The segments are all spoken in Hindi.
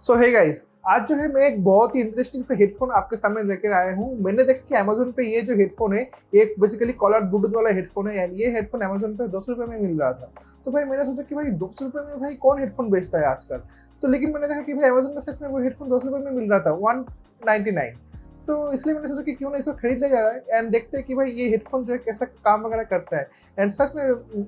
सो हे गाइस, आज जो है मैं एक बहुत ही इंटरेस्टिंग से हेडफोन आपके सामने लेकर आया हूँ। मैंने देखा कि अमेजोन पे ये जो हेडफोन है, ये एक बेसिकली कॉलर ब्लूटूथ वाला हेडफोन है एंड ये हेडफोन अमेजोन पे 200 रुपये में मिल रहा था। तो भाई मैंने सोचा कि भाई 200 रुपये में भाई कौन हेडफोन बेचता है आजकल। तो लेकिन मैंने देखा कि भाई अमेजोन पे सच में वो हेडफोन 200 रुपये में मिल रहा था, 199। तो इसलिए मैंने सोचा कि क्यों ना इसको खरीद लिया जाए एंड देखते हैं कि भाई ये हेडफोन जो है कैसा काम वगैरह करता है। एंड सच में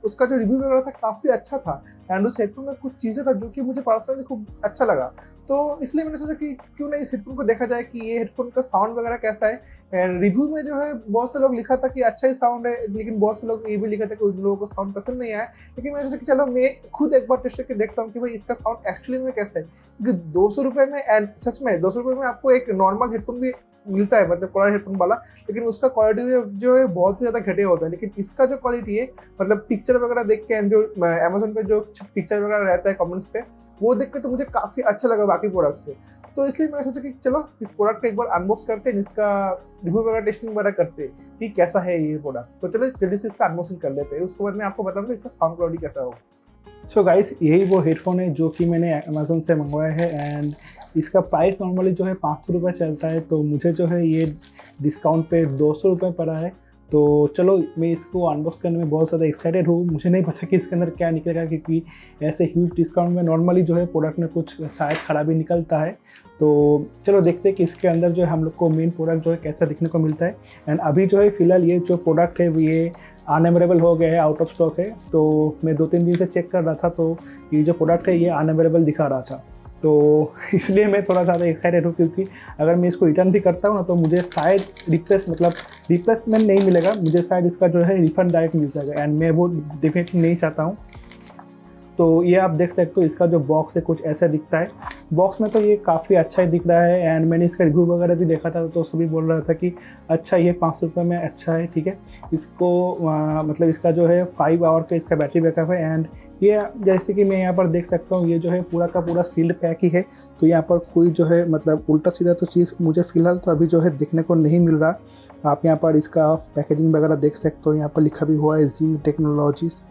उसका जो रिव्यू वगैरह था काफ़ी अच्छा था एंड उस हेडफोन में कुछ चीज़ें था जो कि मुझे पर्सनली खूब अच्छा लगा। तो इसलिए मैंने सोचा कि क्यों ना इस हेडफोन को देखा जाए कि ये हेडफोन का साउंड वगैरह कैसा है। एंड रिव्यू में जो है बहुत से लोग लिखा था कि अच्छा ही साउंड है, लेकिन बहुत से लोग ये भी लिखा था कि उन लोगों को साउंड पसंद नहीं आया। लेकिन मैंने सोचा कि चलो मैं खुद एक बार टेस्ट करके देखता हूँ कि भाई इसका साउंड एक्चुअली में कैसा है, क्योंकि 200 रुपये में एंड सच में 200 रुपये में आपको एक नॉर्मल हेडफोन भी मिलता है, मतलब कॉलर हेडफोन वाला। लेकिन उसका क्वालिटी जो है बहुत ही ज़्यादा घटिया होता है। लेकिन इसका जो क्वालिटी है, मतलब पिक्चर वगैरह देख के एंड जो अमेजोन पे जो पिक्चर वगैरह रहता है कमेंट्स पे, वो देख के तो मुझे काफ़ी अच्छा लगा बाकी प्रोडक्ट से। तो इसलिए मैंने सोचा कि चलो इस प्रोडक्ट को एक बार अनबॉक्स करते हैं, इसका रिव्यू वगैरह टेस्टिंग वगैरह करते हैं कि कैसा है ये प्रोडक्ट। तो चलो जल्दी से इसका अनबॉक्सिंग कर लेते हैं, उसके बाद मैं आपको बताऊँगा इसका साउंड क्वालिटी कैसा होगा। सो गाइस, यही वो हेडफोन है जो कि मैंने अमेज़ोन से मंगवाया है एंड इसका प्राइस नॉर्मली जो है 500 रुपये चलता है। तो मुझे जो है ये डिस्काउंट पे 200 रुपये पड़ा है। तो चलो मैं इसको अनबॉक्स करने में बहुत ज़्यादा एक्साइटेड हूँ। मुझे नहीं पता कि इसके अंदर क्या निकलेगा, क्योंकि ऐसे ह्यूज डिस्काउंट में नॉर्मली जो है प्रोडक्ट में कुछ शायद ख़राबी निकलता है। तो चलो देखते हैं कि इसके अंदर जो है हम लोग को मेन प्रोडक्ट जो है कैसा दिखने को मिलता है। एंड अभी जो है फ़िलहाल ये जो प्रोडक्ट है ये अनअवेलेबल हो गया है, आउट ऑफ स्टॉक है। तो मैं 2-3 दिन से चेक कर रहा था, तो ये जो प्रोडक्ट है ये अनअवेलेबल दिखा रहा था। तो इसलिए मैं थोड़ा ज़्यादा एक्साइटेड हूँ, क्योंकि अगर मैं इसको रिटर्न भी करता हूँ ना तो मुझे शायद रिप्लेसमेंट नहीं मिलेगा, मुझे शायद इसका जो है रिफंड डायरेक्ट मिल जाएगा एंड मैं वो डेफिनेटली नहीं चाहता हूँ। तो ये आप देख सकते हो, इसका जो बॉक्स है कुछ ऐसा दिखता है। बॉक्स में तो ये काफ़ी अच्छा ही दिख रहा है एंड मैंने इसका रिव्यू वगैरह भी देखा था, तो सभी बोल रहा था कि अच्छा ये 500 रुपये में अच्छा है, ठीक है। इसको मतलब इसका जो है 5 आवर का इसका बैटरी बैकअप है एंड ये जैसे कि मैं यहाँ पर देख सकता हूँ, ये जो है पूरा का पूरा सील्ड पैक ही है। तो यहाँ पर कोई जो है मतलब उल्टा सीधा तो चीज़ मुझे फ़िलहाल तो अभी जो है देखने को नहीं मिल रहा। आप यहाँ पर इसका पैकेजिंग वगैरह देख सकते हो, यहाँ पर लिखा भी हुआ है जिंक टेक्नोलॉजीज़,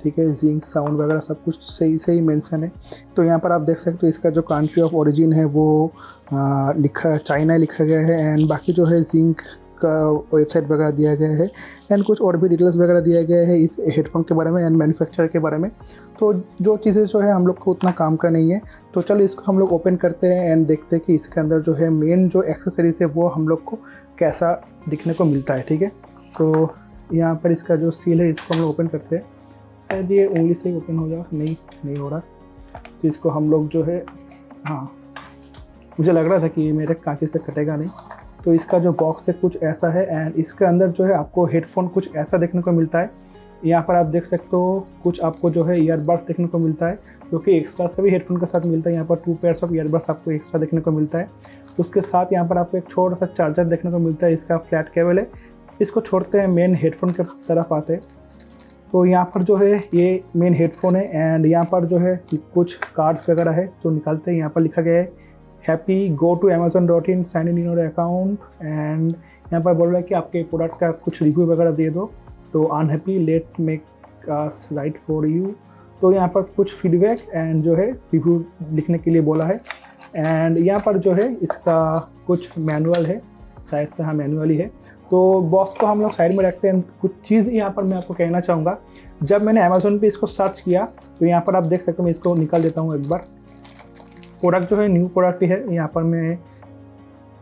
ठीक है। जिंक साउंड वगैरह सब कुछ सही सही मेंशन है। तो यहाँ पर आप देख सकते हो इसका जो कंट्री ऑफ ओरिजिन है वो लिखा चाइना लिखा गया है एंड बाकी जो है जिंक का वेबसाइट वगैरह दिया गया है एंड कुछ और भी डिटेल्स वगैरह दिया गया है इस हेडफोन के बारे में एंड मैन्युफैक्चरर के बारे में। तो जो चीज़ें जो है हम लोग को उतना काम का नहीं है। तो चलो इसको हम लोग ओपन करते हैं एंड देखते हैं कि इसके अंदर जो है मेन जो एक्सेसरीज है वो हम लोग को कैसा दिखने को मिलता है, ठीक है। तो यहाँ पर इसका जो सील है इसको हम लोग ओपन करते हैं। शायद ये उंगली से ही ओपन हो जाए, नहीं हो रहा। तो इसको हम लोग जो है, हाँ मुझे लग रहा था कि ये मेरे कांचे से कटेगा नहीं। तो इसका जो बॉक्स है कुछ ऐसा है एंड इसके अंदर जो है आपको हेडफोन कुछ ऐसा देखने को मिलता है। यहाँ पर आप देख सकते हो कुछ आपको जो है ईयरबड्स देखने को मिलता है, जो कि एक्स्ट्रा सभी हेडफोन के साथ मिलता है। यहाँ पर 2 पेयर्स ऑफ ईयरबड्स आपको एक्स्ट्रा देखने को मिलता है। उसके साथ यहाँ पर आपको एक छोटा सा चार्जर देखने को मिलता है, इसका फ्लैट केबल है। इसको छोड़ते हैं मेन हेडफोन के तरफ आते हैं। तो यहाँ पर जो है ये मेन हेडफोन है एंड यहाँ पर जो है कुछ कार्ड्स वगैरह है, तो निकालते हैं। यहाँ पर लिखा गया है happy go to amazon.in sign in your account and यहाँ पर बोल रहा है कि आपके प्रोडक्ट का कुछ रिव्यू वगैरह दे दो। तो unhappy let make us right for you. तो यहाँ पर कुछ फीडबैक एंड जो है रिव्यू लिखने के लिए बोला है एंड यहाँ पर जो है इसका कुछ मैनुअल है, शायद से हाँ मैनुअल ही है। तो बॉक्स को हम लोग साइड में रखते हैं। कुछ चीज़ यहाँ पर मैं आपको कहना चाहूँगा, जब मैंने अमेज़ोन पे इसको सर्च किया तो यहाँ पर आप देख सकते हो, मैं इसको निकाल देता हूँ एक बार। प्रोडक्ट जो है न्यू प्रोडक्ट ही है। यहाँ पर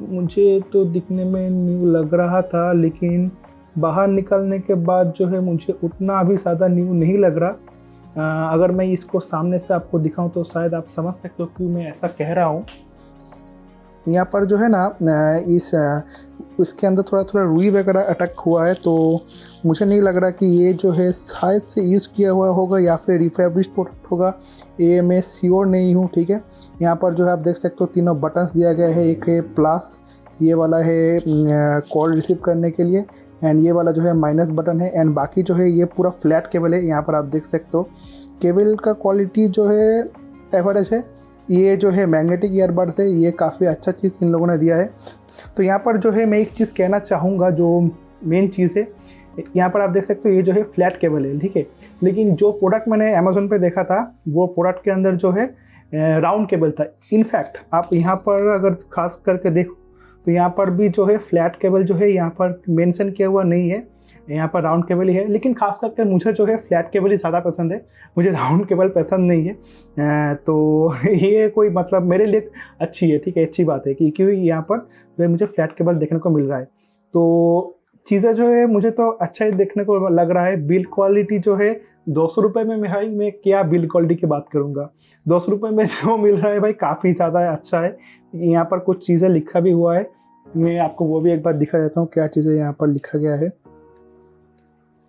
मुझे तो दिखने में न्यू लग रहा था, लेकिन बाहर निकलने के बाद जो है मुझे उतना भी ज़्यादा न्यू नहीं लग रहा। अगर मैं इसको सामने से आपको दिखाऊँ तो शायद आप समझ सकते हो क्यों मैं ऐसा कह रहा हूँ। यहाँ पर जो है ना इसके अंदर थोड़ा थोड़ा रुई वगैरह अटक हुआ है, तो मुझे नहीं लग रहा कि ये जो है शायद से यूज़ किया हुआ होगा या फिर रिफर्बिश्ड प्रोडक्ट होगा, ये मैं श्योर नहीं हूँ, ठीक है। यहाँ पर जो है आप देख सकते हो तीनों बटन्स दिया गया है। एक है प्लस, ये वाला है कॉल रिसीव करने के लिए एंड ये वाला जो है माइनस बटन है एंड बाकी जो है ये पूरा फ्लैट केबल है। यहाँ पर आप देख सकते हो केबल का क्वालिटी जो है एवरेज है। ये जो है मैग्नेटिक ईयरबड्स है, ये काफ़ी अच्छा चीज़ इन लोगों ने दिया है। तो यहाँ पर जो है मैं एक चीज़ कहना चाहूँगा, जो मेन चीज़ है यहाँ पर आप देख सकते हो ये जो है फ्लैट केबल है, ठीक है। लेकिन जो प्रोडक्ट मैंने अमेज़ोन पे देखा था वो प्रोडक्ट के अंदर जो है राउंड केबल था। इनफैक्ट आप यहाँ पर अगर खास करके देखो तो यहाँ पर भी जो है फ्लैट केबल जो है यहाँ पर मेंशन किया हुआ नहीं है, यहाँ पर राउंड केबल ही है। लेकिन खास करके मुझे जो है फ्लैट केबल ही ज़्यादा पसंद है, मुझे राउंड केबल पसंद नहीं है। तो ये कोई मतलब मेरे लिए अच्छी है, ठीक है, अच्छी बात है कि क्योंकि यहाँ पर जो है मुझे फ्लैट केबल देखने को मिल रहा है। तो चीज़ें जो है मुझे तो अच्छा ही देखने को लग रहा है। बिल्ड क्वालिटी जो है 200 रुपये में भाई मैं क्या बिल्ड क्वालिटी की बात करूँगा, 200 रुपये में जो मिल रहा है भाई काफ़ी ज़्यादा अच्छा है। यहाँ पर कुछ चीज़ें लिखा भी हुआ है, मैं आपको वो भी एक बार दिखा देता हूँ क्या चीज़ें यहाँ पर लिखा गया है।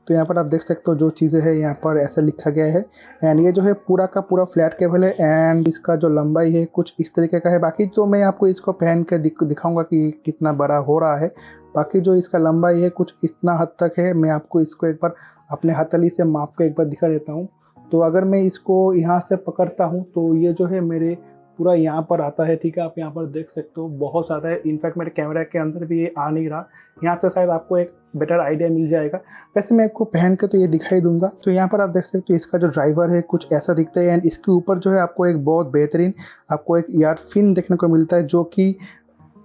तो यहाँ पर आप देख सकते हो जो चीज़ें हैं यहाँ पर ऐसा लिखा गया है। एंड ये जो है पूरा का पूरा फ्लैट केबल है एंड इसका जो लंबाई है कुछ इस तरीके का है। बाकी तो मैं आपको इसको पहन के दिखाऊंगा कि कितना बड़ा हो रहा है। बाकी जो इसका लंबाई है कुछ इतना हद तक है। मैं आपको इसको एक बार अपने हथेली से माप के एक बार दिखा देता हूँ। तो अगर मैं इसको यहाँ से पकड़ता हूँ तो ये जो है मेरे पूरा यहाँ पर आता है, ठीक है। आप यहाँ पर देख सकते हो बहुत ज़्यादा है। इनफैक्ट मेरे कैमरा के अंदर भी ये आ नहीं रहा, यहाँ से शायद आपको एक बेटर आइडिया मिल जाएगा। वैसे मैं आपको पहन के तो ये दिखाई दूंगा। तो यहाँ पर आप देख सकते हो इसका जो ड्राइवर है कुछ ऐसा दिखता है एंड इसके ऊपर जो है आपको एक बहुत बेहतरीन आपको एक ईयर फिन देखने को मिलता है, जो कि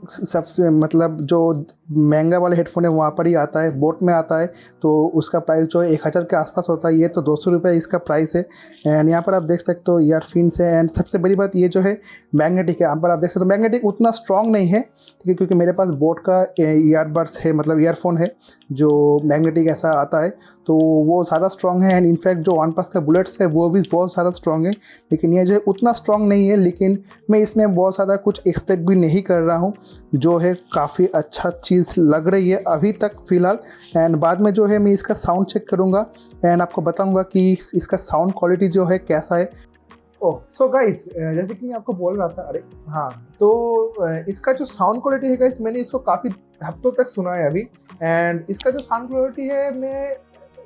सबसे मतलब जो महंगा वाला हेडफोन है वहाँ पर ही आता है, बोट में आता है। तो उसका प्राइस जो है 1000 के आसपास होता है। ये तो 200 रुपये इसका प्राइस है। एंड यहाँ पर आप देख सकते हो ईयरफिन्स है। एंड सबसे बड़ी बात ये जो है मैग्नेटिक है। यहाँ पर आप देख सकते हो मैग्नेटिक उतना स्ट्रॉन्ग नहीं है, ठीक है, क्योंकि मेरे पास बोट का ईयरबड्स है, मतलब ईयरफोन है जो मैग्नेटिक ऐसा आता है, तो वो ज़्यादा स्ट्रॉन्ग है। एंड इनफैक्ट जो वन प्लस का बुलेट्स है वो भी बहुत ज़्यादा स्ट्रॉन्ग है, लेकिन ये जो है उतना स्ट्रॉन्ग नहीं है। लेकिन मैं इसमें बहुत ज़्यादा कुछ एक्सपेक्ट भी नहीं कर रहा हूँ, जो है काफ़ी अच्छा चीज़ लग रही है अभी तक फ़िलहाल। एंड बाद में जो है मैं इसका साउंड चेक करूँगा एंड आपको बताऊँगा कि इसका साउंड क्वालिटी जो है कैसा है। ओह सो गाइस, जैसे कि मैं आपको बोल रहा था, अरे हाँ, तो इसका जो साउंड क्वालिटी है गाइस, मैंने इसको काफ़ी हफ्तों तक सुना है अभी। एंड इसका जो साउंड क्वालिटी है, मैं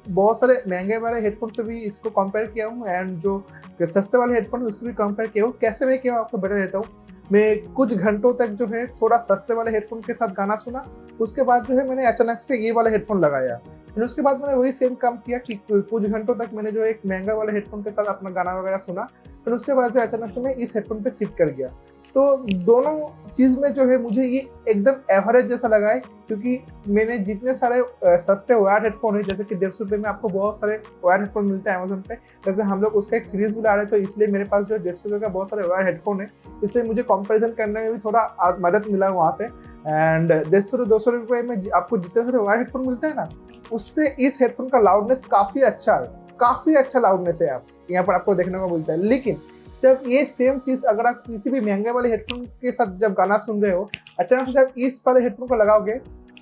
बहुत सारे महंगे वाले हेडफोन से भी इसको कंपेयर किया हूँ एंड जो सस्ते वाले हेडफोन है उससे भी कंपेयर किया हूँ। कैसे मैं किया आपको बता देता हूँ। मैं कुछ घंटों तक जो है थोड़ा सस्ते वाले हेडफोन के साथ गाना सुना, उसके बाद जो है मैंने अचानक से ये वाला हेडफोन लगाया, फिर उसके बाद मैंने वही सेम काम किया कि कुछ घंटों तक मैंने जो एक महंगा वाले हेडफोन के साथ अपना गाना वगैरह सुना, फिर उसके बाद जो अचानक से मैं इस हेडफोन पे शिफ्ट कर गया। तो दोनों चीज़ में जो है मुझे ये एकदम एवरेज जैसा लगा है, क्योंकि मैंने जितने सारे सस्ते वायर्ड हेडफोन है, जैसे कि 150 रुपये में आपको बहुत सारे वायर्ड हेडफोन मिलते हैं अमेजोन पे, जैसे हम लोग उसका एक सीरीज भी ला रहे हैं, तो इसलिए मेरे पास जो है 150 रुपये का बहुत सारे वायर्ड हेडफोन है, इसलिए मुझे कंपैरिजन करने में भी थोड़ा मदद मिला वहाँ से। एंड 150-200 रुपये में आपको जितने सारे वायर्ड हेडफोन मिलते हैं ना, उससे इस हेडफोन का लाउडनेस काफ़ी अच्छा है, काफ़ी अच्छा लाउडनेस है आप यहाँ पर आपको देखने को मिलता है। लेकिन जब ये सेम चीज़ अगर आप किसी भी महंगे वाले हेडफोन के साथ जब गाना सुन रहे हो, अचानक से जब इस वाले हेडफोन को लगाओगे,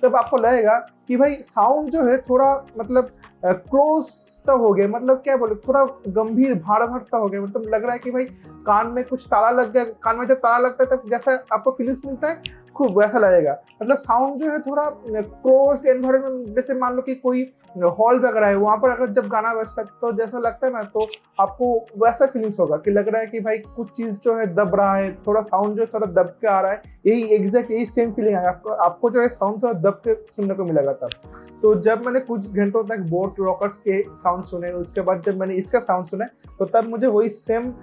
तब आपको लगेगा कि भाई साउंड जो है थोड़ा मतलब क्लोज सा हो गया, मतलब क्या बोले, थोड़ा गंभीर भार सा हो गया। मतलब लग रहा है कि भाई कान में कुछ ताला लग गया। कान में जब ताला लगता है तब जैसा आपको फीलिंग्स मिलता है, खूब वैसा लगेगा। मतलब साउंड जो है थोड़ा क्लोज्ड एनवायरनमेंट, जैसे मान लो कि कोई हॉल वगैरह है, वहाँ पर अगर जब गाना बजता है तो जैसा लगता है ना, तो आपको वैसा फीलिंग्स होगा कि लग रहा है कि भाई कुछ चीज़ जो है दब रहा है, थोड़ा साउंड जो है थोड़ा दब के आ रहा है। यही एग्जैक्ट यही सेम फीलिंग है आपको जो है साउंड थोड़ा दब के सुनने को मिलेगा तब। तो जब मैंने कुछ घंटों तक बोट रॉकर्स के साउंड सुने, उसके बाद जब मैंने इसका साउंड सुना, तो तब मुझे वही सेम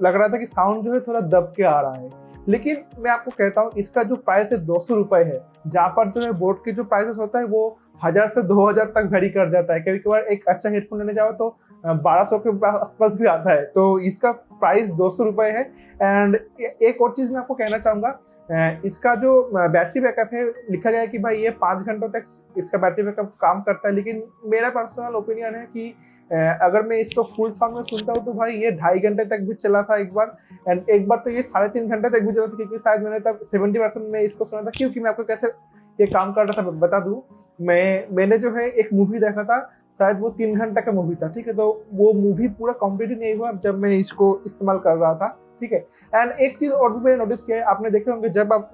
लग रहा था कि साउंड जो है थोड़ा दब के आ रहा है। लेकिन मैं आपको कहता हूँ इसका जो प्राइस है 200 रुपये है, जहाँ पर जो है बोट के जो प्राइसेस होता है वो 1000 से 2000 तक वेरी कर जाता है। कभी कभार एक अच्छा हेडफोन लेने जाओ तो 1200 के आसपास भी आता है। तो इसका प्राइस 200 रुपये है। एंड एक और चीज़ मैं आपको कहना चाहूँगा, इसका जो बैटरी बैकअप है, लिखा गया है कि भाई ये 5 घंटों तक इसका बैटरी बैकअप काम करता है। लेकिन मेरा पर्सनल ओपिनियन है कि अगर मैं इसको फुल साउंड में सुनता हूँ तो भाई ये 2.5 घंटे तक भी चला था एक बार, एंड एक बार तो ये 3.5 घंटे तक भी चला था, क्योंकि शायद मैंने तब 70% में इसको सुना था। क्योंकि मैं आपको कैसे ये काम कर रहा था बता दूँ। मैंने जो है एक मूवी देखा था, शायद वो 3 घंटे का मूवी था, ठीक है। तो वो मूवी पूरा कंप्लीट नहीं हुआ जब मैं इसको इस्तेमाल कर रहा था, ठीक है। एंड एक चीज़ और भी मैंने नोटिस किया है, आपने देखे होंगे जब आप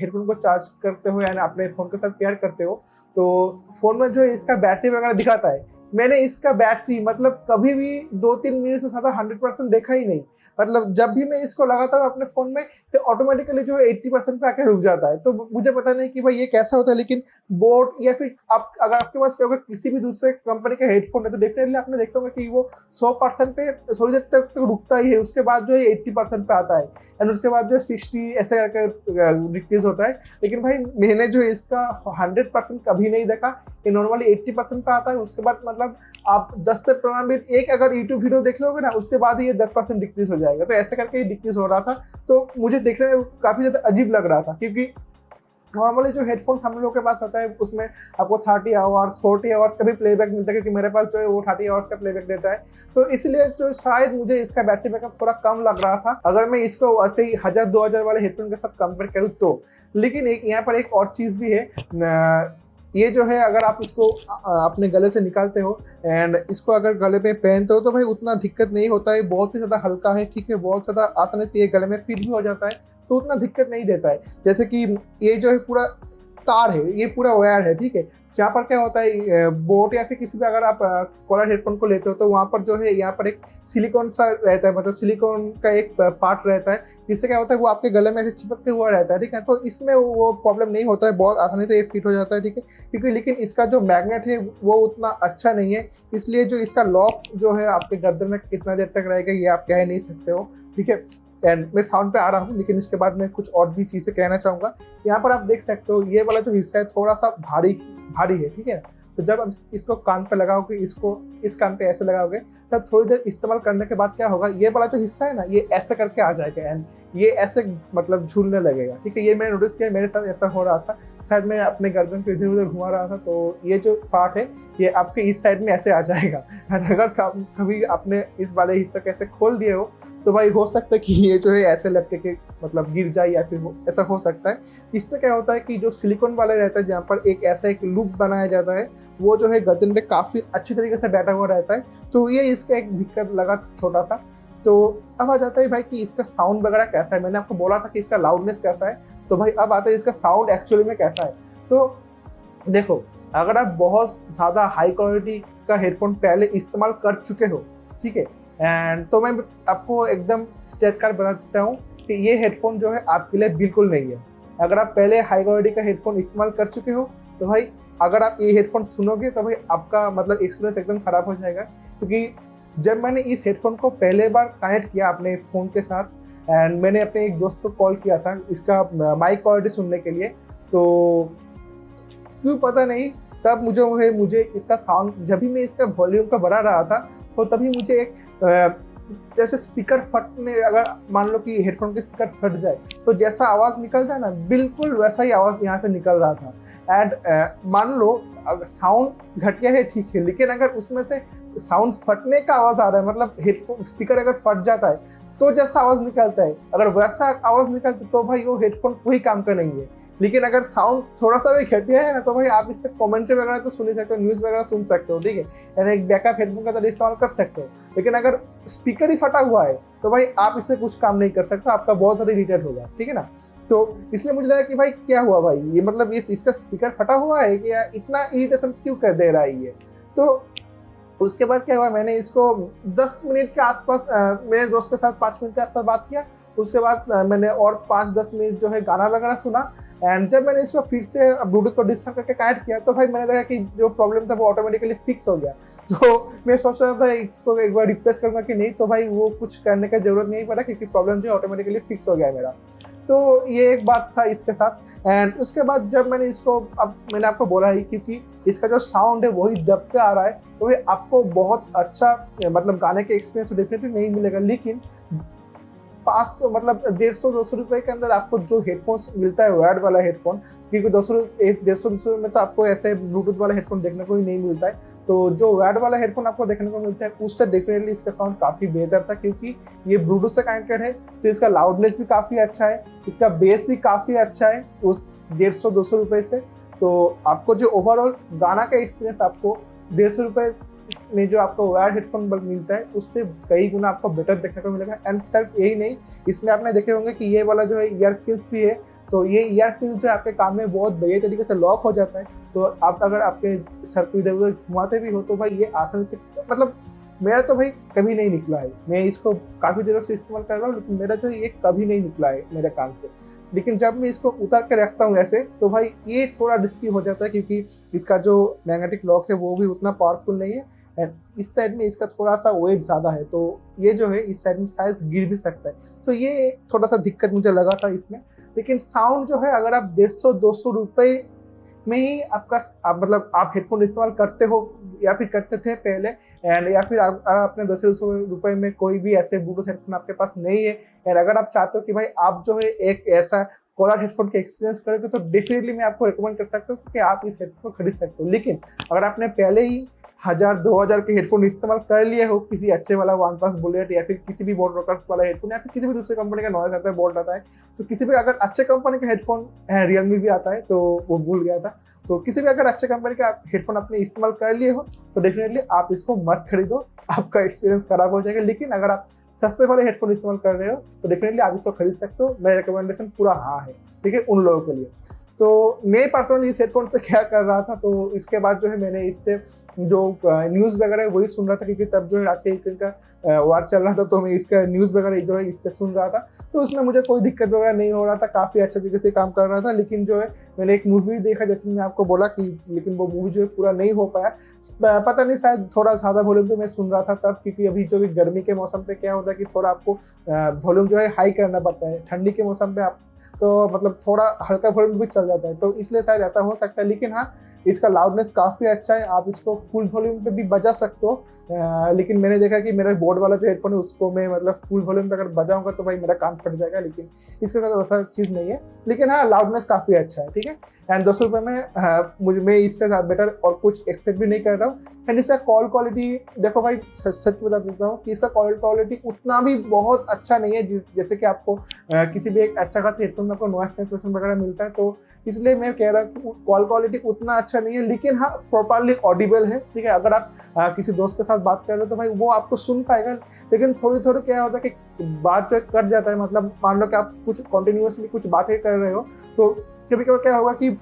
हेडफोन को चार्ज करते हो यानी अपने फ़ोन के साथ पेयर करते हो, तो फ़ोन में जो है इसका बैटरी वगैरह दिखाता है, मैंने इसका बैटरी मतलब कभी भी 2-3 मिनट से ज़्यादा 100% देखा ही नहीं। मतलब जब भी मैं इसको लगाता हूँ अपने फ़ोन में तो ऑटोमेटिकली जो है 80% पे आके रुक जाता है। तो मुझे पता नहीं कि भाई ये कैसा होता है, लेकिन बोट या फिर आप अगर आपके पास अगर किसी भी दूसरे कंपनी का हेडफ़ोन है तो डेफ़िनेटली आपने देखा होगा कि वो 100% पे थोड़ी देर तक तो रुकता ही है, उसके बाद जो है 80% पे आता है एंड उसके बाद जो है 60 ऐसे करके डिक्रीज़ होता है। लेकिन भाई मैंने जो है इसका 100% कभी नहीं देखा, ये नॉर्मली 80% पे आता है। उसके बाद मतलब आप 10 से 15 मिनट एक अगर यूट्यूब वीडियो देख लोगे ना, उसके बाद ही ये 10% डिक्रीज़ हो जाएगा। तो ऐसे करके ये डिक्रीज़ हो रहा था, तो मुझे देखने में काफ़ी ज़्यादा अजीब लग रहा था, क्योंकि नॉर्मली जो हेडफोन्स हम लोग के पास होता है उसमें आपको 30 आवर्स 40 आवर्स का भी प्लेबैक मिलता है, क्योंकि मेरे पास जो है वो 30 आवर्स का प्लेबैक देता है। तो इसलिए जो शायद मुझे इसका बैटरी बैकअप थोड़ा कम लग रहा था अगर मैं इसको ऐसे ही 1000-2000 वाले हेडफोन के साथ कंपेयर करूँ तो। लेकिन एक यहाँ पर एक और चीज़ भी है, ये जो है अगर आप इसको अपने गले से निकालते हो एंड इसको अगर गले में पहनते हो तो भाई उतना दिक्कत नहीं होता है, बहुत ही ज़्यादा हल्का है, ठीक है, बहुत ज़्यादा आसानी से ये गले में फिट भी हो जाता है, तो उतना दिक्कत नहीं देता है। जैसे कि ये जो है पूरा तार है, ये पूरा वायर है, ठीक है। जहाँ पर क्या होता है बोट या फिर किसी भी अगर आप कॉलर हेडफोन को लेते हो तो वहाँ पर जो है यहाँ पर एक सिलिकॉन सा रहता है, मतलब सिलिकॉन का एक पार्ट रहता है, जिससे क्या होता है वो आपके गले में ऐसे चिपक के हुआ रहता है, ठीक है। तो इसमें वो प्रॉब्लम नहीं होता है, बहुत आसानी से ये फिट हो जाता है, ठीक है। क्योंकि लेकिन इसका जो मैग्नेट है वो उतना अच्छा नहीं है, इसलिए जो इसका लॉक जो है आपके गर्दन में कितना देर तक रहेगा ये आप कह नहीं सकते हो, ठीक है। एंड मैं साउंड पे आ रहा हूँ, लेकिन इसके बाद मैं कुछ और भी चीज़ें कहना चाहूँगा। यहाँ पर आप देख सकते हो ये वाला जो हिस्सा है थोड़ा सा भारी है, ठीक है। तो जब आप इसको कान पे लगाओगे, इसको इस कान पे ऐसे लगाओगे, तब थोड़ी देर इस्तेमाल करने के बाद क्या होगा, ये वाला जो हिस्सा है ना ये ऐसे करके आ जाएगा एंड ये ऐसे मतलब झूलने लगेगा, ठीक है। ये मैंने नोटिस किया, मेरे साथ ऐसा हो रहा था, शायद मैं अपने गर्दन पे इधर उधर घुमा रहा था, तो ये जो पार्ट है ये आपके इस साइड में ऐसे आ जाएगा। अगर कभी आपने इस वाले हिस्से को ऐसे खोल दिए हो तो भाई हो सकता है कि ये जो है ऐसे लटके के मतलब गिर जाए या फिर ऐसा हो सकता है। इससे क्या होता है कि जो सिलिकॉन वाले रहता है, जहाँ पर एक ऐसा एक लूप बनाया जाता है, वो जो है गर्दन पे काफ़ी अच्छी तरीके से बैठा हुआ रहता है। तो ये इसका एक दिक्कत लगा छोटा सा। तो अब आ जाता है भाई कि इसका साउंड वगैरह कैसा है। मैंने आपको बोला था कि इसका लाउडनेस कैसा है, तो भाई अब आता है इसका साउंड एक्चुअली में कैसा है। तो देखो, अगर आप बहुत ज़्यादा हाई क्वालिटी का हेडफोन पहले इस्तेमाल कर चुके हो, ठीक है, एंड तो मैं आपको एकदम स्ट्रेट कार्ड बता देता हूँ कि ये हेडफोन जो है आपके लिए बिल्कुल नहीं है। अगर आप पहले हाई क्वालिटी का हेडफोन इस्तेमाल कर चुके हो तो भाई अगर आप ये हेडफोन सुनोगे तो भाई आपका मतलब एक्सपीरियंस एकदम ख़राब हो जाएगा। क्योंकि जब मैंने इस हेडफोन को पहले बार कनेक्ट किया अपने फ़ोन के साथ एंड मैंने अपने एक दोस्त को कॉल किया था इसका माइक क्वालिटी सुनने के लिए, तो क्यों पता नहीं तब मुझे इसका साउंड, जब भी मैं इसका वॉल्यूम का बढ़ा रहा था तो तभी मुझे एक जैसे स्पीकर फटने, अगर मान लो कि हेडफोन के स्पीकर फट जाए तो जैसा आवाज़ निकल जाए ना, बिल्कुल वैसा ही आवाज़ यहाँ से निकल रहा था। एंड मान लो अगर साउंड घटिया है, ठीक है, लेकिन अगर उसमें से साउंड फटने का आवाज़ आ रहा है, मतलब हेडफोन स्पीकर अगर फट जाता है तो जैसा आवाज़ निकलता है, अगर वैसा आवाज़ निकलता है तो भाई वो हेडफोन कोई काम का नहीं है। लेकिन अगर साउंड थोड़ा सा भी घटिया है ना तो भाई आप इससे कमेंट्री वगैरह तो सुन ही सकते हो, न्यूज़ वगैरह सुन सकते हो, ठीक है, यानी एक बैकअप हेडफोन का तरह इस्तेमाल कर सकते हो। लेकिन अगर स्पीकर ही फटा हुआ है तो भाई आप इससे कुछ काम नहीं कर सकते, आपका बहुत ज़्यादा इरिटेट होगा, ठीक है ना। तो इसलिए मुझे लगा कि भाई क्या हुआ भाई, ये मतलब इसका स्पीकर फटा हुआ है कि इतना इरिटेशन क्यों कर दे रहा है ये। तो उसके बाद क्या हुआ, मैंने इसको 10 मिनट के आसपास मेरे दोस्त के साथ 5 मिनट के आसपास बात किया। उसके बाद मैंने और 5-10 मिनट जो है गाना वगैरह सुना एंड जब मैंने इसको फिर से ब्लूटूथ को डिस्कनेक्ट करके कनेक्ट किया तो भाई मैंने देखा कि जो प्रॉब्लम था वो ऑटोमेटिकली फिक्स हो गया। तो मैं सोच रहा था इसको एक बार रिप्लेस करूँगा कि नहीं, तो भाई वो कुछ करने का ज़रूरत नहीं पड़ा क्योंकि प्रॉब्लम जो है ऑटोमेटिकली फिक्स हो गया है मेरा। तो ये एक बात था इसके साथ। एंड उसके बाद जब मैंने इसको, अब मैंने आपको बोला है क्योंकि इसका जो साउंड है वही दब के आ रहा है, तो ये आपको बहुत अच्छा मतलब गाने के एक्सपीरियंस तो डेफिनेटली नहीं मिलेगा। लेकिन 500 मतलब 150-200 रुपये के अंदर आपको जो हेडफोन्स मिलता है वायर्ड वाला हेडफोन, क्योंकि 150-200 में तो आपको ऐसे ब्लूटूथ वाला हेडफोन देखने को ही नहीं मिलता है, तो जो वायर्ड वाला हेडफोन आपको देखने को मिलता है उससे डेफिनेटली इसका साउंड काफ़ी बेहतर था, क्योंकि ये ब्लूटूथ से कनेक्टेड है तो इसका लाउडनेस भी काफ़ी अच्छा है, इसका बेस भी काफ़ी अच्छा है उस 150-200 रुपये से। तो आपको जो ओवरऑल गाना का एक्सपीरियंस आपको 150 रुपये में जो आपको वायर हेडफोन मिलता है उससे कई गुना आपको बेटर देखने को मिलेगा। एंड सिर्फ यही नहीं, इसमें आपने देखे होंगे कि ये वाला जो है ईयरफिल्स भी है, तो ये ईयरफिल्स जो है आपके कान में बहुत बढ़िया तरीके से लॉक हो जाता है। तो आप अगर आपके सर को इधर उधर घुमाते भी हो तो भाई ये आसानी से, मतलब मेरा तो भाई कभी नहीं निकला है। मैं इसको काफ़ी देरों से इस्तेमाल कर रहा हूँ, लेकिन मेरा जो है ये कभी नहीं निकला है मेरे कान से। लेकिन जब मैं इसको उतार के रखता हूँ ऐसे, तो भाई ये थोड़ा रिस्की हो जाता है, क्योंकि इसका जो मैग्नेटिक लॉक है वो भी उतना पावरफुल नहीं है, एंड इस साइड में इसका थोड़ा सा वेट ज़्यादा है, तो ये जो है इस साइड में शायद गिर भी सकता है। तो ये थोड़ा सा दिक्कत मुझे लगा था इसमें। लेकिन साउंड जो है, अगर आप 150-200 रुपये में ही मतलब आप हेडफोन इस्तेमाल करते हो या फिर करते थे पहले, एंड या फिर अगर अपने 200 रुपये में कोई भी ऐसे ब्लूटूथ हेडफोन आपके पास नहीं है, एंड अगर आप चाहते हो कि भाई आप जो है एक ऐसा कॉलर हेडफोन का एक्सपीरियंस करोगे, तो डेफिनेटली मैं आपको रिकमेंड कर सकता हूँ कि आप इस हेडफोन को खरीद सकते हो। लेकिन अगर आपने पहले ही 1000-2000 के हेडफोन इस्तेमाल कर लिए हो, किसी अच्छे वाला वन प्लस बुलेट या फिर किसी भी बोट रॉकर्स वाला हेडफोन, या फिर किसी भी दूसरे कंपनी का नॉइस आता है, बोल्ट आता है, तो किसी भी अगर अच्छे कंपनी का हेडफोन है, रियलमी भी आता है तो वो भूल गया था, तो किसी भी अगर अच्छे कंपनी का हेडफोन आपने इस्तेमाल कर लिए हो तो डेफिनेटली आप इसको मत खरीदो, आपका एक्सपीरियंस खराब हो जाएगा। लेकिन अगर आप सस्ते वाले हेडफोन इस्तेमाल कर रहे हो तो डेफिनेटली आप इसको खरीद सकते हो। मेरा रिकमेंडेशन पूरा हाँ है, ठीक है, उन लोगों के लिए। तो मैं पर्सनली इस हेडफोन से क्या कर रहा था, तो इसके बाद जो है मैंने इससे जो न्यूज़ वगैरह वही सुन रहा था, क्योंकि तब जो है रशिया यूक्रेन का वार चल रहा था, तो मैं इसका न्यूज़ वगैरह जो है इससे सुन रहा था। तो उसमें मुझे कोई दिक्कत वगैरह नहीं हो रहा था, काफ़ी अच्छे तरीके से काम कर रहा था। लेकिन जो है मैंने एक मूवी देखा, जैसे मैंने आपको बोला कि, लेकिन वो मूवी जो है पूरा नहीं हो पाया, पता नहीं, शायद थोड़ा ज़्यादा वॉल्यूम पे मैं सुन रहा था तब, क्योंकि अभी जो गर्मी के मौसम पे क्या होता है कि थोड़ा आपको वॉल्यूम जो है हाई करना पड़ता है। ठंडी के मौसम पे आप तो मतलब थोड़ा हल्का वॉल्यूम भी चल जाता है, तो इसलिए शायद ऐसा हो सकता है। लेकिन हाँ, इसका लाउडनेस काफ़ी अच्छा है, आप इसको फुल वॉल्यूम पे भी बजा सकते हो। लेकिन मैंने देखा कि मेरा बोर्ड वाला जो हेडफोन है उसको मैं मतलब फुल वॉल्यूम पे अगर बजाऊंगा तो भाई मेरा कान फट जाएगा, लेकिन इसके साथ वैसा चीज़ नहीं है। लेकिन हाँ, लाउडनेस काफ़ी अच्छा है, ठीक है। एंड 200 रुपये में मैं इससे ज़्यादा बेटर और कुछ एक्सपेक्ट भी नहीं कर रहा हूँ। एंड इसका कॉल क्वालिटी देखो भाई, सच बता देता हूँ कि इसका कॉल क्वालिटी उतना भी बहुत अच्छा नहीं है, जैसे कि आपको किसी भी एक अच्छा खासा हेडफोन में आपको नॉइस कैंसलेशन वगैरह मिलता है, तो इसलिए मैं कह रहा हूँ कि कॉल क्वालिटी उतना अच्छा नहीं है। लेकिन हाँ, प्रॉपरली ऑडिबल है, ठीक है। अगर आप किसी दोस्त के साथ बात कर रहे हो तो भाई वो आपको सुन पाएगा। लेकिन थोड़ी क्या होता है कि बात जो कट जाता है, मतलब मान लो कि आप कुछ कॉन्टिन्यूसली कुछ बातें कर रहे हो, तो कभी कभी क्या होगा कि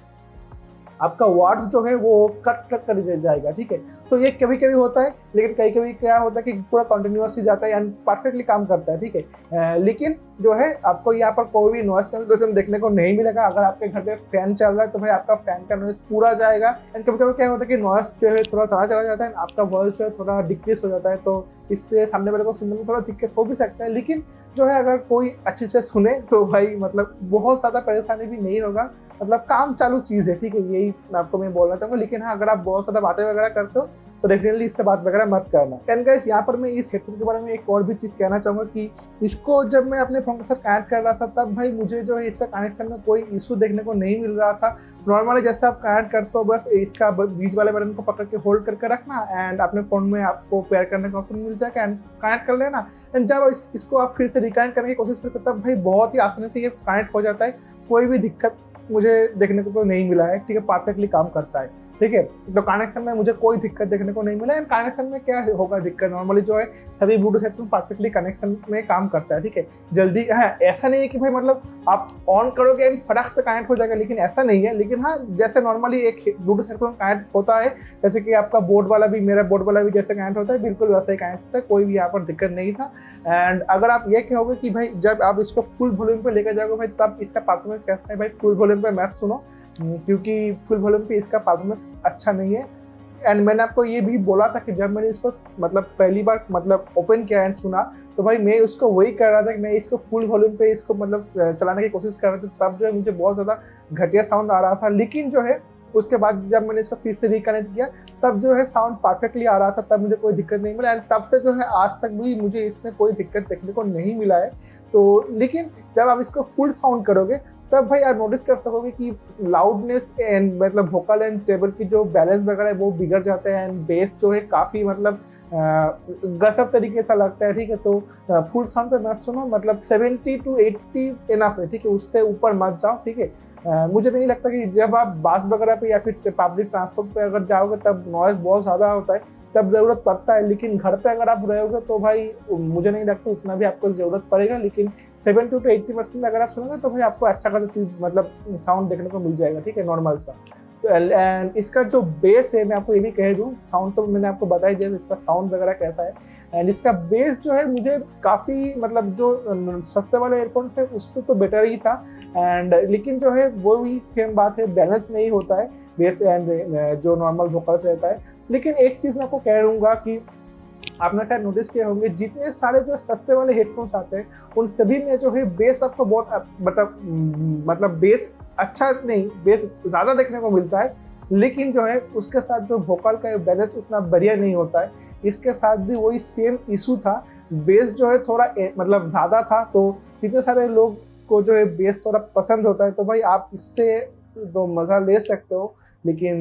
आपका वर्ड्स जो है वो कट कर जाएगा, ठीक है। तो ये कभी कभी होता है, लेकिन कभी कभी क्या होता है कि पूरा कंटिन्यूअस ही जाता है एंड परफेक्टली काम करता है, ठीक है। लेकिन जो है आपको यहाँ पर कोई भी नॉइस कैंसलेशन देखने को नहीं मिलेगा। अगर आपके घर पे फैन चल रहा है तो भाई आपका फैन का नॉइस पूरा जाएगा। एंड कभी कभी क्या होता है कि नॉइस जो है थोड़ा सा चला जाता है, आपका वॉइस जो है थोड़ा डिक्रीज हो जाता है, तो इससे सामने वाले को सुनने में थोड़ा दिक्कत हो भी सकता है। लेकिन जो है अगर कोई अच्छे से सुने तो भाई मतलब बहुत ज़्यादा परेशानी भी नहीं होगा, मतलब काम चालू चीज़ है, ठीक है। यही मैं बोलना चाहूँगा। लेकिन हाँ, अगर आप बहुत ज़्यादा बातें वगैरह करते हो तो डेफिनेटली इससे बात वगैरह मत करना। एंड गाइस, यहाँ पर मैं इस हेडफोन के बारे में एक और भी चीज़ कहना चाहूँगा कि इसको जब मैं अपने फोन के साथ कनेक्ट कर रहा था तब भाई मुझे जो है इसका कनेक्शन में कोई इशू देखने को नहीं मिल रहा था। नॉर्मली जैसे आप कनेक्ट करते हो, बस इसका बीच वाले बटन को पकड़ के होल्ड करके रखना एंड अपने फ़ोन में आपको पेयर करने का ऑप्शन मिल जाएगा एंड कनेक्ट कर लेना। एंड जब इसको आप फिर से रिकनेक्ट करने की कोशिश करते हो तब भाई बहुत ही आसानी से ये कनेक्ट हो जाता है। कोई भी दिक्कत मुझे देखने को तो नहीं मिला है, ठीक है। परफेक्टली काम करता है, ठीक है। तो कनेक्शन में मुझे कोई दिक्कत देखने को नहीं मिला। एंड कनेक्शन में क्या होगा दिक्कत, नॉर्मली जो है सभी ब्लूटूथ हेडफोन परफेक्टली कनेक्शन में काम करता है, ठीक है। जल्दी, हाँ, ऐसा नहीं है कि भाई मतलब आप ऑन करोगे एंड फटाक से कनेक्ट हो जाएगा, लेकिन ऐसा नहीं है। लेकिन हाँ, जैसे नॉर्मली एक ब्लूटूथ हेडफोन कनेक्ट होता है, जैसे कि आपका बोर्ड वाला भी, मेरा बोर्ड वाला भी जैसे कनेक्ट होता है, बिल्कुल वैसा ही कनेक्ट होता है। कोई भी यहाँ पर दिक्कत नहीं था। एंड अगर आप ये कहोगे कि भाई जब आप इसको फुल वॉल्यूम पे लेकर जाओगे भाई तब इसका परफॉर्मेंस कैसा है, भाई फुल वॉल्यूम पे मत सुनो, क्योंकि फुल वॉल्यूम पे इसका परफॉर्मेंस अच्छा नहीं है। एंड मैंने आपको ये भी बोला था कि जब मैंने इसको मतलब पहली बार मतलब ओपन किया एंड सुना तो भाई मैं उसको वही कर रहा था कि मैं इसको फुल वॉल्यूम पे इसको मतलब चलाने की कोशिश कर रहा था, तब जो है मुझे बहुत ज़्यादा घटिया साउंड आ रहा था। लेकिन जो है उसके बाद जब मैंने इसको फिर से रिकनेक्ट किया तब जो है साउंड परफेक्टली आ रहा था, तब मुझे कोई दिक्कत नहीं मिला। एंड तब से जो है आज तक भी मुझे इसमें कोई दिक्कत देखने को नहीं मिला है। तो लेकिन जब आप इसको फुल साउंड करोगे तब भाई आप नोटिस कर सकोगे कि लाउडनेस एंड मतलब वोकल एंड टेबल की जो बैलेंस वगैरह है वो बिगड़ जाते हैं एंड बेस जो है काफ़ी मतलब गसब तरीके से लगता है, ठीक है। तो फुल साउंड पे मत सुनो, मतलब 70 to 80 इनफ है, ठीक है। उससे ऊपर मत जाओ, ठीक है। मुझे नहीं लगता कि जब आप बस वगैरह पे या फिर पब्लिक ट्रांसपोर्ट पे अगर जाओगे तब नॉइज़ बहुत ज़्यादा होता है, तब ज़रूरत पड़ता है। लेकिन घर पे अगर आप रहोगे तो भाई मुझे नहीं लगता उतना भी आपको ज़रूरत पड़ेगा। लेकिन 70 to 80% में अगर आप सुनोगे तो भाई आपको अच्छा खासा चीज़ मतलब साउंड देखने को मिल जाएगा, ठीक है, नॉर्मल सा। एंड इसका जो बेस है मैं आपको ये भी कह दूं, साउंड तो मैंने आपको बता ही दिया इसका साउंड वगैरह कैसा है। एंड इसका बेस जो है मुझे काफ़ी मतलब जो सस्ते वाले एयरफोन्स है उससे तो बेटर ही था। एंड लेकिन जो है वो भी सेम बात है, बैलेंस नहीं होता है बेस एंड जो नॉर्मल वोकल्स रहता है। लेकिन एक चीज़ मैं आपको कह दूँगा कि आपने शायद नोटिस किए होंगे जितने सारे जो सस्ते वाले हेडफोन्स आते हैं उन सभी में जो है बेस आपको बहुत मतलब बेस अच्छा नहीं, बेस ज़्यादा देखने को मिलता है, लेकिन जो है उसके साथ जो वोकल का बैलेंस उतना बढ़िया नहीं होता है। इसके साथ भी वही सेम इशू था, बेस जो है थोड़ा मतलब ज़्यादा था, तो जितने सारे लोग को जो है बेस थोड़ा पसंद होता है तो भाई आप इससे तो मज़ा ले सकते हो, लेकिन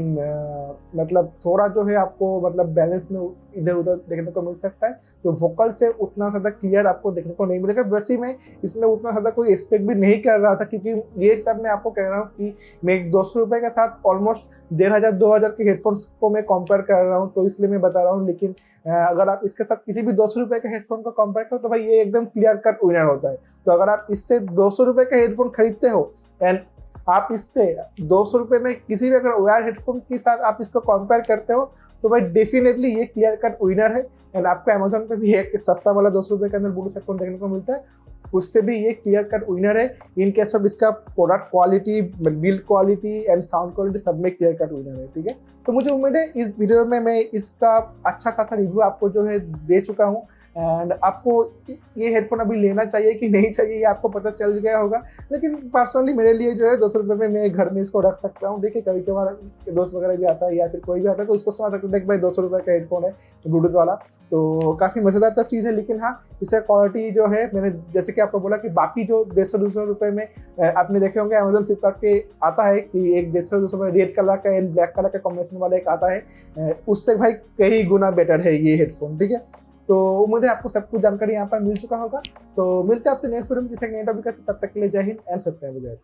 मतलब थोड़ा जो है आपको मतलब बैलेंस में इधर उधर देखने को मिल सकता है। जो वोकल से उतना ज़्यादा क्लियर आपको देखने को नहीं मिलेगा। वैसे मैं इसमें उतना ज़्यादा कोई एक्सपेक्ट भी नहीं कर रहा था, क्योंकि ये सब मैं आपको कह रहा हूँ कि मैं एक 200 रुपये के साथ ऑलमोस्ट 1500-2000 के हेडफोन्स को मैं कंपेयर कर रहा हूँ, तो इसलिए मैं बता रहा हूँ। लेकिन अगर आप इसके साथ किसी भी 200 रुपये के हेडफोन को कंपेयर करो तो भाई ये एकदम क्लियर कट विनर होता है। तो अगर आप इससे 200 रुपये का हेडफोन खरीदते हो एंड आप इससे 200 रुपये में किसी भी अगर वायर हेडफोन के साथ आप इसको कंपेयर करते हो तो भाई डेफिनेटली ये क्लियर कट विनर है। एंड आपको अमेजोन पे भी एक सस्ता वाला 200 रुपये के अंदर ब्लूटूथ हेडफोन देखने को मिलता है, उससे भी ये क्लियर कट विनर है। इन केस ऑफ इसका product quality, build quality and sound quality सब में क्लियर कट विनर है, ठीक है। तो मुझे उम्मीद है इस वीडियो में मैं इसका अच्छा खासा रिव्यू आपको जो है दे चुका हूँ। एंड आपको ये हेडफोन अभी लेना चाहिए कि नहीं चाहिए ये आपको पता चल गया होगा, लेकिन पर्सनली मेरे लिए जो है 200 रुपये में मैं घर में इसको रख सकता हूँ। देखिए कभी कभार दोस्त वगैरह भी आता है या फिर कोई भी आता है तो उसको सुना सकते देख भाई 200 रुपये का हेडफोन है ब्लूटूथ वाला, तो काफ़ी मज़ेदार चीज़ है। लेकिन हाँ, इसका क्वालिटी जो है मैंने जैसे कि आपको बोला कि बाकी जो 150-200 रुपये में आपने देखे होंगे अमेजोन फ्लिपकार्ट के आता है कि एक 150-200 रुपये रेड कलर का एंड ब्लैक कलर का कॉम्बिनेशन वाला एक आता है, उससे भाई कई गुना बेटर है ये हेडफोन, ठीक है। तो उम्मीद है आपको सब कुछ जानकारी यहाँ पर मिल चुका होगा। तो मिलते हैं आपसे नेक्स्ट वीडियो में किसी नए टॉपिक के साथ, तब तक के लिए जय हिंद एंड सत्य विजय।